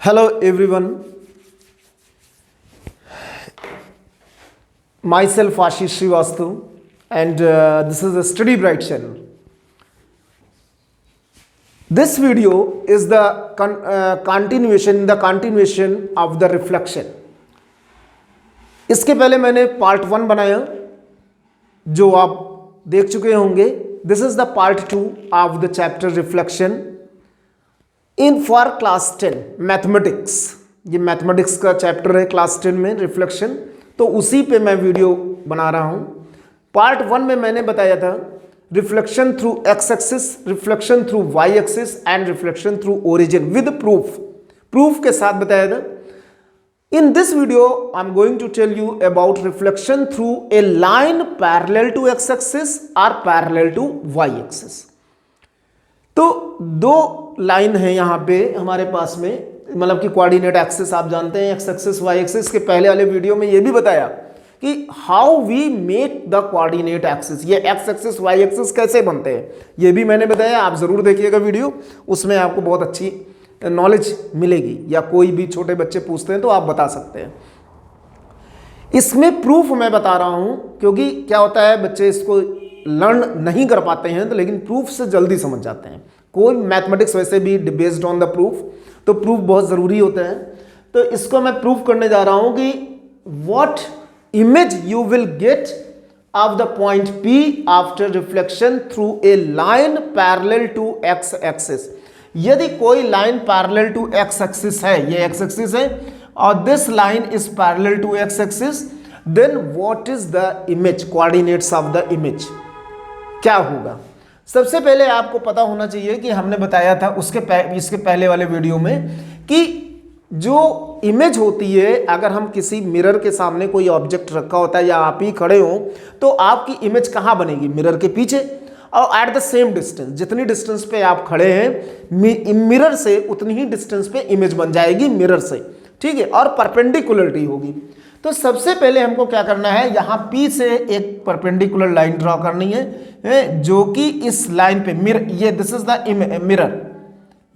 Hello everyone, myself Ashish Srivastav and this is the Study Bright channel. This video is the continuation of the reflection. इसके पहले मैंने part 1 बनाया जो आप देख चुके होंगे. This is the part 2 of the chapter reflection in for class 10 mathematics. ये मैथमेटिक्स का चैप्टर है क्लास 10 में रिफ्लेक्शन, तो उसी पे मैं वीडियो बना रहा हूं. पार्ट 1 में मैंने बताया था reflection through X axis, reflection through Y axis and reflection through origin with proof के साथ बताया था. In this video, I am going to tell you about reflection through a line parallel to x-axis or parallel to y-axis. तो दो line है यहाँ पे हमारे पास में, मतलब कि कोऑर्डिनेट एक्सिस आप जानते हैं, एक्स एक्सिस वाई एक्सिस. के पहले वाले वीडियो में ये भी बताया कि how we make the coordinate axis, ये एक्स एक्सिस वाई एक्सिस कैसे बनते हैं, ये भी मैंने बताया. आप जरूर देखिएगा वीडियो, उसमें आपको बहुत अच्छी नॉलेज मिलेगी, या कोई भी छोटे बच्चे पूछते हैं तो आप बता सकते हैं. इसमें प्रूफ मैं बता रहा हूं क्योंकि क्या होता है बच्चे इसको लर्न नहीं कर पाते हैं, तो लेकिन प्रूफ से जल्दी समझ जाते हैं. कोई मैथमेटिक्स वैसे भी बेस्ड ऑन द प्रूफ, तो प्रूफ बहुत ज़रूरी होता है. तो इसको मैं प्रूफ करने जा रहा हूं कि what image you will get of the point P after reflection through a line parallel to x axis. यदि कोई line parallel to x axis है, ये एक्स एक्सिस है और this line is parallel to x axis, then what is the image, coordinates of the image क्या होगा. सबसे पहले आपको पता होना चाहिए कि हमने बताया था इसके पहले वाले वीडियो में कि जो इमेज होती है, अगर हम किसी मिरर के सामने कोई ऑब्जेक्ट रखा होता है या आप ही खड़े हो, तो आपकी इमेज कहाँ बनेगी, मिरर के पीछे. और एट द सेम डिस्टेंस, जितनी डिस्टेंस पे आप खड़े हैं मिरर से, उतनी ही डिस्टेंस पे इमेज बन जाएगी मिरर से, ठीक है, और परपेंडिकुलरिटी होगी. तो सबसे पहले हमको क्या करना है, यहाँ P से एक परपेंडिकुलर लाइन ड्रॉ करनी है जो कि इस लाइन पे मिरर, ये दिस इज द मिरर,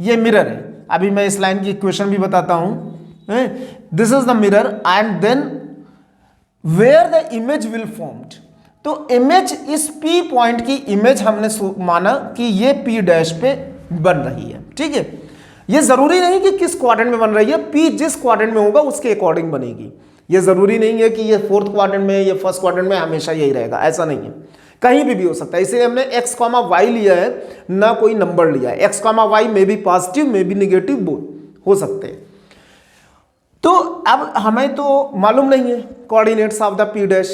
ये मिरर है. अभी मैं इस लाइन की इक्वेशन भी बताता हूँ. This is the mirror and then where the image will formed. तो इमेज इस P पॉइंट की इमेज हमने माना कि ये P डैश पे बन रही है, ठीक है. ये जरूरी नहीं कि किस क्वाड्रेंट में बन रही है, P जिस क्वाड्रेंट में होगा उसके अकॉर्डिंग बनेगी. ये जरूरी नहीं है कि ये फोर्थ क्वाड्रेंट में, ये फर्स्ट क्वाड्रेंट में हमेशा यही रहेगा, ऐसा नहीं है, कहीं भी हो सकता है. इसलिए हमने x, y लिया है, ना कोई नंबर लिया है. x, y में भी पॉजिटिव में भी निगेटिव बोथ हो सकते हैं. तो अब हमें तो मालूम नहीं है coordinates of the P dash,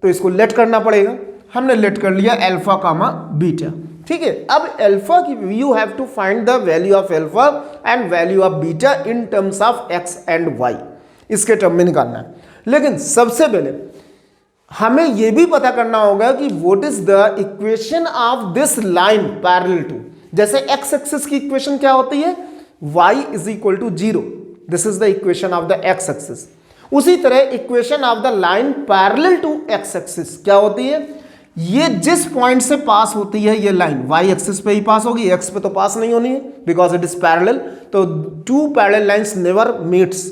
तो इसको लेट करना पड़ेगा. हमने लेट कर लिया अल्फा कामा बीटा, ठीक है. अब अल्फा की you have to find the value of alpha and value of beta in terms of X and Y, इसके टर्म में निकालना है. लेकिन सबसे पहले हमें यह भी पता करना होगा कि what is the equation of this line parallel to. जैसे एक्स एक्सिस की इक्वेशन क्या होती है, y is equal to 0, this is the equation of the X axis. उसी तरह equation of the line parallel to x axis क्या होती है, ये जिस पॉइंट से पास होती है ये लाइन वाई एक्सिस पे ही पास होगी, एक्स पे तो पास नहीं होनी है बिकॉज इट इज पैरेलल. तो two parallel lines never meets.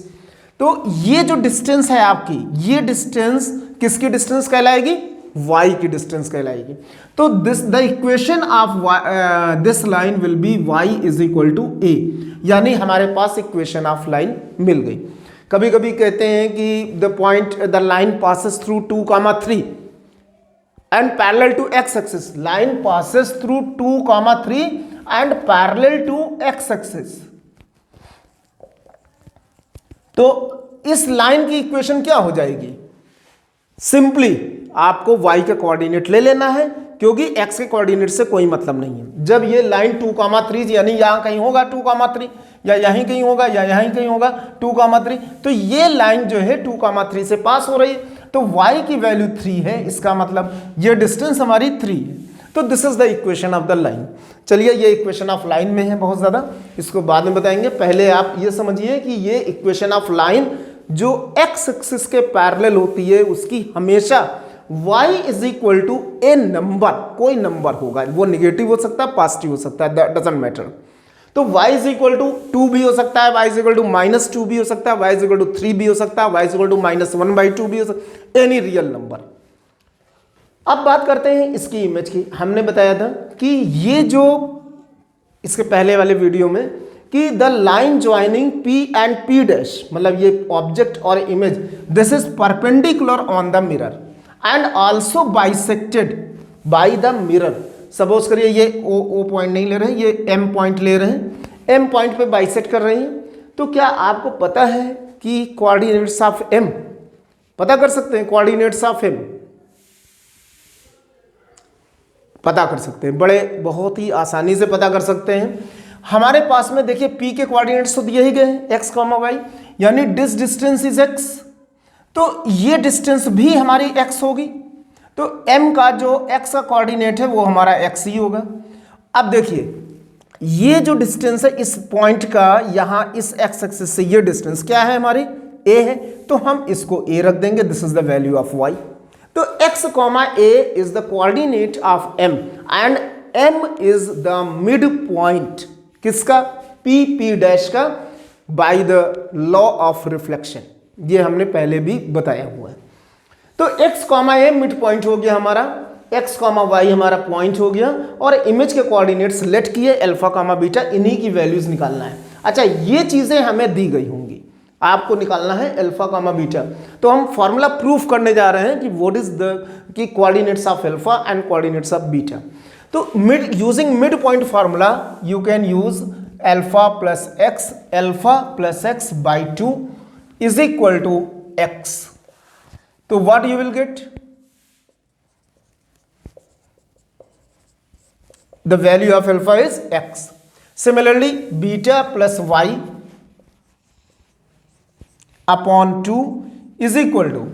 तो ये जो डिस्टेंस है आपकी, ये डिस्टेंस किसकी डिस्टेंस कहलाएगी, वाई की डिस्टेंस कहलाएगी. तो the equation of this line will be y is equal to a, यानी हमारे पास इक्वेशन ऑफ लाइन मिल गई. कभी कभी कहते हैं कि the line passes through 2,3 and parallel to x axis. Line passes through 2,3 and parallel to x axis. तो इस लाइन की इक्वेशन क्या हो जाएगी, सिंपली आपको y का कोऑर्डिनेट ले लेना है क्योंकि x के कोऑर्डिनेट से कोई मतलब नहीं है. जब ये लाइन 2,3 यानी यहां कहीं होगा 2,3, या यहीं कहीं होगा, या यहीं कहीं होगा 2,3, तो ये लाइन जो है 2,3 से पास हो रही है, तो y की वैल्यू 3 है, इसका मतलब ये डिस्टेंस हमारी 3 है. तो this is the equation of the line. चलिए, ये इक्वेशन ऑफ लाइन में है बहुत ज्यादा, इसको बाद में बताएंगे. पहले आप ये समझिए कि ये इक्वेशन ऑफ लाइन जो एक्स एक्सिस के पैरेलल होती है उसकी हमेशा y is equal to a number, कोई नंबर होगा, वो निगेटिव हो सकता है, पॉजिटिव हो सकता है, दैट डजंट मैटर. तो y इज इक्वल टू 2 भी हो सकता है, y इज इक्वल टू -2 भी हो सकता है, y इज इक्वल टू 3 भी हो सकता है, y इज इक्वल टू -1/2 भी हो सकता है, एनी रियल नंबर। अब बात करते हैं इसकी इमेज की। हमने बताया था कि ये जो इसके पहले वाले वीडियो में कि the line joining P and P' मतलब ये ऑब्जेक्ट और image, this is perpendicular on the mirror and also bisected by the mirror. Suppose करिए ये O पॉइंट नहीं ले रहे हैं, ये M पॉइंट ले रहे हैं, M पॉइंट पे बाइसेक्ट कर रहे हैं। तो क्या आपको पता है कि कोऑर्डिनेट्स ऑफ M पता कर सकते हैं? कोऑर्डिनेट्स ऑफ M पता कर सकते हैं, बड़े बहुत ही आसानी से पता कर सकते हैं। हमारे पास में देखिए P के कोऑर्डिनेट्स तो दिए ही गए हैं x, y, यानी दिस डिस्टेंस इज x, तो ये डिस्टेंस भी हमारी x होगी। तो m का जो x का कोऑर्डिनेट है वो हमारा x ही होगा। अब देखिए ये जो डिस्टेंस है इस पॉइंट का, यहाँ इस x एक्सिस से ये डिस्टेंस क्या है हमारी a है, तो हम इसको a रख देंगे, this is the value of y। तो x, a is the coordinate of m and m is the mid point किसका? P का by the law of reflection. ये हमने पहले भी बताया हुआ है। तो x, a मिड पॉइंट हो गया हमारा, x, y हमारा पॉइंट हो गया, और इमेज के कोऑर्डिनेट्स लेट किए अल्फा, बीटा, इन्हीं की वैल्यूज निकालना है। अच्छा, ये चीजें हमें दी गई होंगी, आपको निकालना है अल्फा, बीटा। तो हम फॉर्मूला प्रूफ करने जा रहे हैं कि व्हाट इज द कि coordinates of alpha and coordinates of beta. तो using mid point formula you can use alpha plus x by 2 is equal to x। तो what you will get? The value of alpha is x। Similarly beta plus y upon 2 is equal to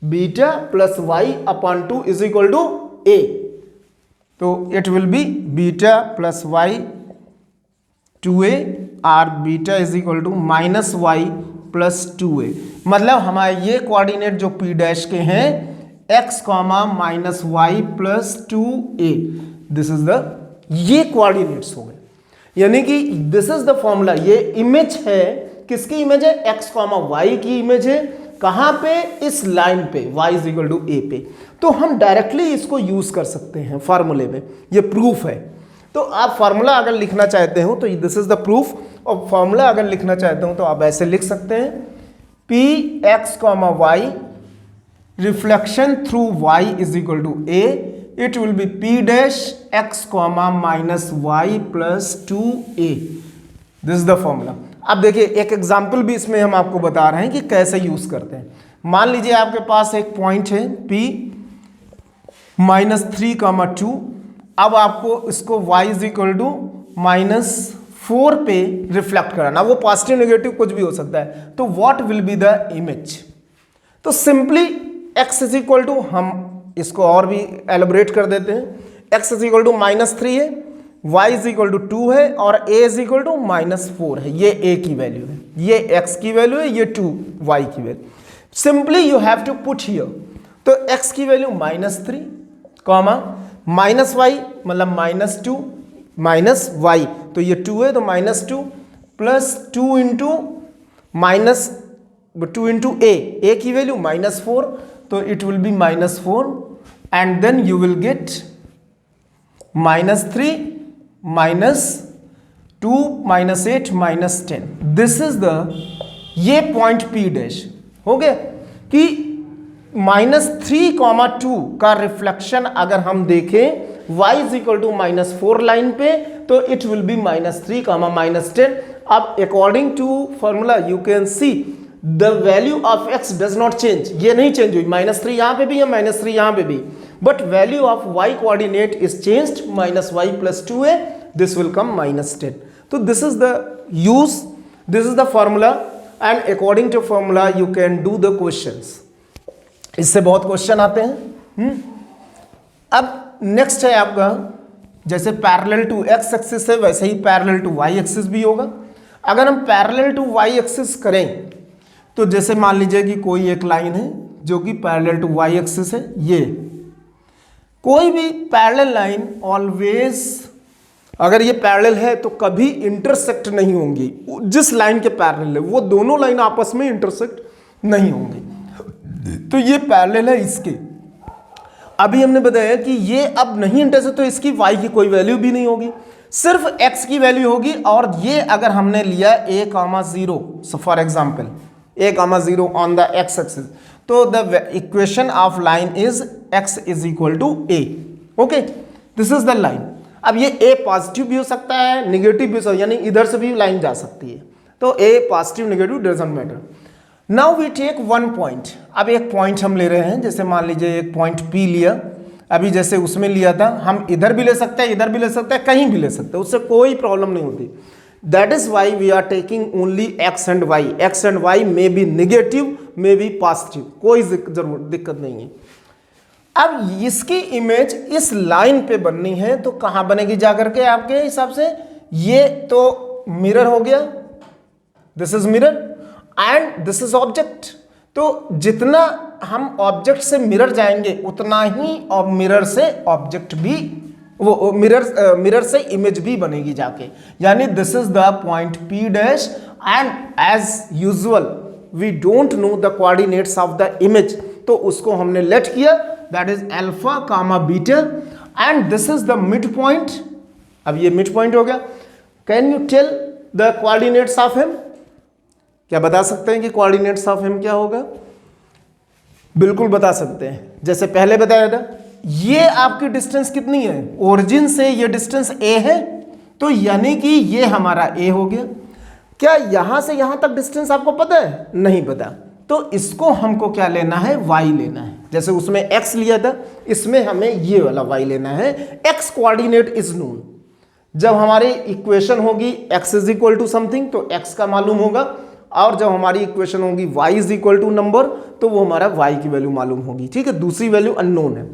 beta plus y upon 2 is equal to a। तो it will be beta plus y 2a और beta is equal to minus y plus 2a। मतलब हमारे ये coordinate जो P dash के हैं x, minus y plus 2a, this is the, ये coordinates हो गए। यानी कि दिस इज द फॉर्मूला। ये इमेज है, किसकी इमेज है? x, y की इमेज है। कहां पे? इस लाइन पे, y is equal to a पे। तो हम डायरेक्टली इसको यूज कर सकते हैं फॉर्मूले में, ये प्रूफ है। तो आप फॉर्मूला अगर लिखना चाहते हो तो दिस इज द प्रूफ, और फॉर्मूला अगर लिखना चाहते हो तो आप ऐसे लिख सकते हैं Px, y reflection through y is equal to a, it will be P dash x, minus y plus 2a। This is the formula. अब देखिए एक एग्जाम्पल भी इसमें हम आपको बता रहे हैं कि कैसे यूज करते हैं। मान लीजिए आपके पास एक पॉइंट है P -3, 2। अब आपको इसको y इज इक्वल टू -4 पे रिफ्लेक्ट कराना, वो पॉजिटिव नेगेटिव कुछ भी हो सकता है। तो what will be the image? तो simply x is equal to, हम इसको और भी एलिब्रेट कर देते हैं। x इज इक्वल टू -3 है, y इज इक्वल टू 2 है, और a इज इक्वल टू -4 है। ये a की वैल्यू है, ये x की वैल्यू है, ये 2 y की value. Simply you have to put here. तो x की वैल्यू -3, माइनस y मतलब -2 माइनस y, तो ये 2 है तो -2 प्लस 2 इंटू a की वैल्यू -4, तो it will be -4 and then you will get -3 -2 -8 -10। This is the, ये पॉइंट P डैश हो गया कि -3, 2 का रिफ्लेक्शन अगर हम देखें y is equal to -4 line पे, तो इट विल बी -3, -10। अब according to formula you can see the value of x does not change, ये नहीं चेंज हुई, -3 यहां पे भी है, -3 यहां पे भी, but value of y coordinate is changed, -y plus 2a, this will come -10। तो this is the use, this is the formula, and according to formula you can do the questions. इससे बहुत क्वेश्चन आते हैं। अब next है आपका, जैसे parallel to x axis है वैसे ही पैरेलल टू y एक्सिस भी होगा। अगर हम पैरेलल टू y एक्सिस करें तो जैसे मान लीजिए कि कोई एक लाइन है जो कि पैरेलल टू y एक्सिस है, ये कोई भी पैरेलल लाइन ऑलवेज अगर ये पैरेलल है तो कभी इंटरसेक्ट नहीं होंगी, जिस लाइन के पैरेलल है वो दोनों लाइन आपस में इंटरसेक्ट नहीं होंगी। तो ये पैरेलल है इसके। अभी हमने बताया कि ये अब नहीं इंटरसेक्ट, तो इसकी y की कोई वैल्यू भी नहीं होगी, सिर्फ x की वैल्यू होगी। और ये अगर हमने लिया a,0, so for example a,0 on the x axis, तो the equation of line is x is equal to a। Okay, this is the line. अब ये a पॉजिटिव भी हो सकता है, निगेटिव भी हो सकता है, यानी इधर से भी लाइन जा सकती है। तो a positive negative doesn't matter. Now we take one point. अब एक पॉइंट हम ले रहे हैं, जैसे मान लीजिए एक पॉइंट P लिया, अभी जैसे उसमें लिया था, हम इधर भी ले सकते हैं, इधर भी ले सकते हैं, कहीं भी ले सकते हैं, उससे कोई प्रॉब्लम नहीं होती। That is why we are taking only x and y। x and y may be negative, may be positive, कोई दिक्कत नहीं है। अब इसकी इमेज इस लाइन पे बननी है, तो कहां बनेगी जाकर के आपके हिसाब से? ये तो मिरर हो गया, this is mirror and this is object. तो जितना हम ऑब्जेक्ट से मिरर जाएंगे उतना ही और मिरर से ऑब्जेक्ट भी, वो मिरर से इमेज भी बनेगी जाके। यानी this is the point P dash and as usual we don't know the coordinates of the image, तो उसको हमने लेट किया, दैट इज alpha comma beta and this is the mid point. अब ये मिड पॉइंट हो गया। Can you tell the coordinates of him? क्या बता सकते हैं कि कोऑर्डिनेट्स ऑफ हिम क्या होगा? बिल्कुल बता सकते हैं, जैसे पहले बताया था। ये आपकी डिस्टेंस कितनी है? ओरिजिन से ये डिस्टेंस a है, तो यानी कि ये हमारा a हो गया। क्या यहां से यहां तक डिस्टेंस आपको पता है? नहीं पता, तो इसको हमको क्या लेना है? y लेना है। जैसे उसमें x लिया था, इसमें हमें ये वाला y लेना है। x coordinate is known. जब हमारी इक्वेशन होगी x is equal to something, तो x का मालूम होगा, और जब हमारी इक्वेशन होगी y is equal to number, तो वो हमारा y की वैल्यू मालूम होगी। ठीक है, दूसरी वैल्यू अननोन है।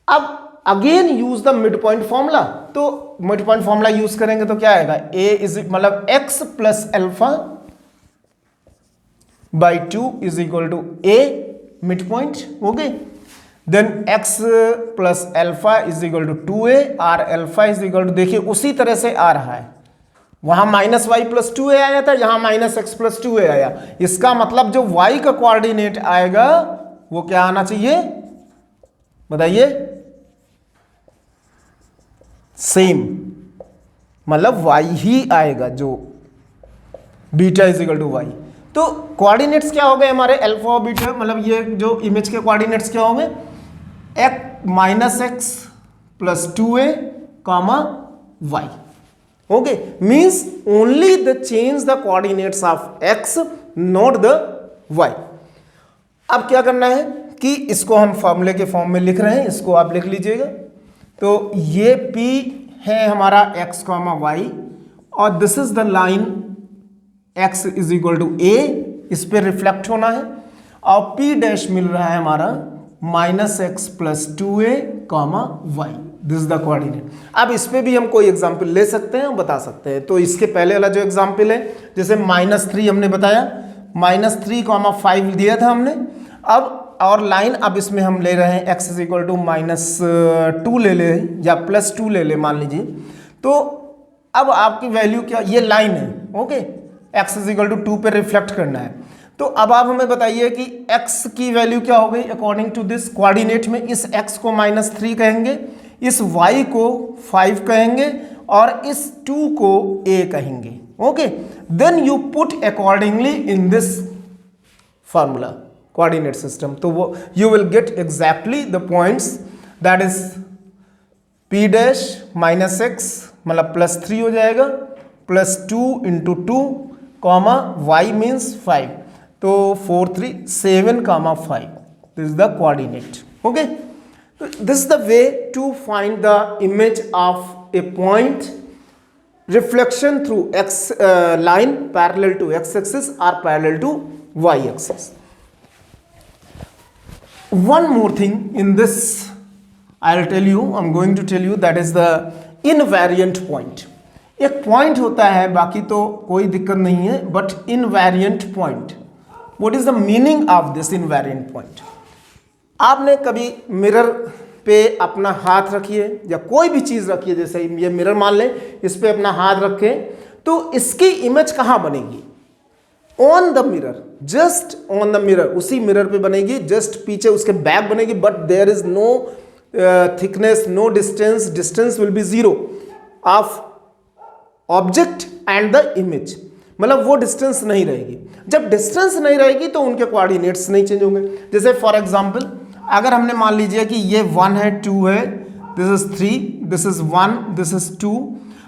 अब again use the mid point formula. तो मिड पॉइंट फॉर्मूला यूज करेंगे तो क्या आएगा? a इज मतलब x plus alpha by 2 is equal to a, mid point. Okay, then x plus alpha is equal to 2a और alpha is equal to, देखिए उसी तरह से आ रहा है, वहां माइनस वाई प्लस 2a आया था, यहां माइनस एक्स प्लस 2a आया। इसका मतलब जो y का कोऑर्डिनेट आएगा वो क्या आना चाहिए? बताइए। सेम, मतलब y ही आएगा, जो beta is equal to y. तो कोऑर्डिनेट्स क्या हो गए हमारे? अल्फा और बीटा, मतलब ये जो इमेज के कोऑर्डिनेट्स क्या हो गए? Minus x plus 2a comma y. Okay, means only the change the coordinates of x, not the y. अब क्या करना है कि इसको हम फॉर्मूले के फॉर्म में लिख रहे हैं, इसको आप लिख लीजिएगा। तो ये P है हमारा x कॉमा वाई, और this is the line x is equal to a, इस पे रिफ्लेक्ट होना है, और P डैश मिल रहा है हमारा minus x plus 2a comma y. This is the coordinate. अब इस पे भी हम कोई एग्जांपल ले सकते हैं और बता सकते हैं। तो इसके पहले वाला जो एग्जांपल है, जैसे -3 हमने बताया, -3,5 दिया था हमने। अब और लाइन, अब इसमें हम ले रहे हैं x इज इक्वल टू -2 ले ले या +2 ले ले मान लीजिए। तो अब आपकी वैल्यू क्या? ये लाइन है, okay, x is equal to 2 पे रिफ्लेक्ट करना है। तो अब आप हमें बताइए कि x की वैल्यू क्या हो गई अकॉर्डिंग टू दिस कोऑर्डिनेट में? इस x को -3 कहेंगे, इस y को 5 कहेंगे, और इस 2 को a कहेंगे। Okay, then you put accordingly in this formula coordinate system, तो वो you will get exactly the points, that is p dash minus x मतलब +3 हो जाएगा, +2 इंटू 2 कॉमा y मीन्स 5, तो 4 3 7 comma 5, this is the coordinate. Okay, this is the way to find the image of a point reflection through x line parallel to x axis or parallel to y axis. One more thing in this I'll tell you, I'm going to tell you, that is the invariant point. एक point होता है, बाकी तो कोई दिक्कत नहीं है, but invariant point, what is the meaning of this invariant point? आपने कभी मिरर पे अपना हाथ रखिए या कोई भी चीज़ रखिए, जैसे ये मिरर मान लें, इस पे अपना हाथ रखें, तो इसकी इमेज कहाँ बनेगी? On the mirror, just on the mirror, उसी मिरर पे बनेगी, जस्ट पीछे उसके बैक बनेगी, but there is no thickness, no distance, distance will be zero of object and the image, मतलब वो डिस्टेंस नहीं रहेगी। जब डिस्टेंस नहीं रहेगी तो उनके कोऑर्डिनेट्स नहीं चेंज होंगे। जैसे फॉर एग्जांपल अगर हमने मान लीजिए कि ये 1 है, 2 है, this is 3, this is 1, this is 2,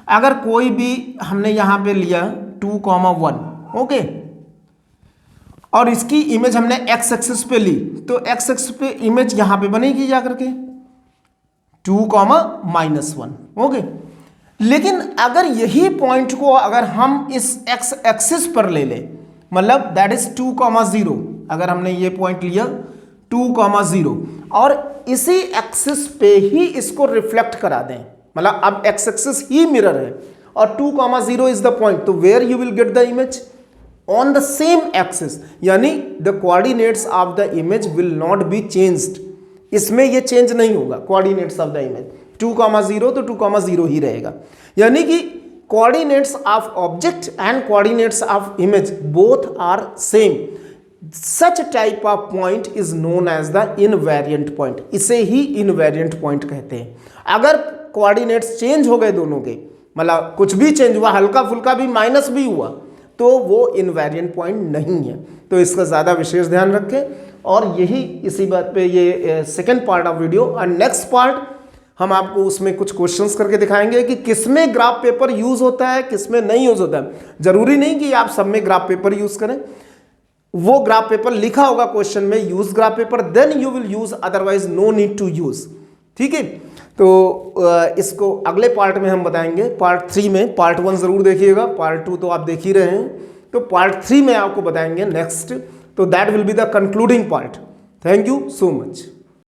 अगर कोई भी हमने यहाँ पे लिया 2,1, ओके, और इसकी इमेज हमने एक्स एक्सिस पे ली, तो एक्स एक्सिस पे इमेज यहाँ पे बनेगी जा करके 2,-1, ओके। लेकिन अगर यही पॉइंट को अगर हम इस एक्स एक्सिस पर ले लें, मतलब दैट इज 2,0, अगर हमने ये पॉइंट लिया 2,0 और इसी एक्सिस पे ही इसको रिफ्लेक्ट करा दें, मतलब अब एक्स एक्सिस ही मिरर है और 2,0 इज द पॉइंट, तो where you will get the image on the same axis, यानी the coordinates of the image will not be changed, इसमें ये चेंज नहीं होगा कोऑर्डिनेट्स ऑफ द इमेज, 2,0 तो 2,0 ही रहेगा। यानी कि coordinates of object and coordinates of image both are same. Such type of point is known as the invariant point, इसे ही इनवेरिएंट पॉइंट कहते हैं। अगर कोऑर्डिनेट्स चेंज हो गए दोनों के, मतलब कुछ भी चेंज हुआ, हल्का फुल्का भी माइनस भी हुआ, तो वो इनवेरिएंट पॉइंट नहीं है। तो इसका ज़्यादा विशेष ध्यान रखें। और यही इसी बात पे ये सेकेंड पार्ट ऑफ वीडियो, और नेक्स्ट पार्ट हम आपको उसमें कुछ क्वेश्चंस करके दिखाएंगे कि किसमें ग्राफ पेपर यूज होता है, किसमें नहीं यूज होता है। जरूरी नहीं कि आप सब में ग्राफ पेपर यूज करें, वो ग्राफ पेपर लिखा होगा क्वेश्चन में use graph paper, then you will use, otherwise no need to use. ठीक है, तो इसको अगले पार्ट में हम बताएंगे, पार्ट 3 में। पार्ट 1 जरूर देखिएगा, पार्ट 2 तो आप देख ही रहे हैं, तो पार्ट 3 में आपको बताएंगे नेक्स्ट, तो that will be the concluding part. Thank you so much.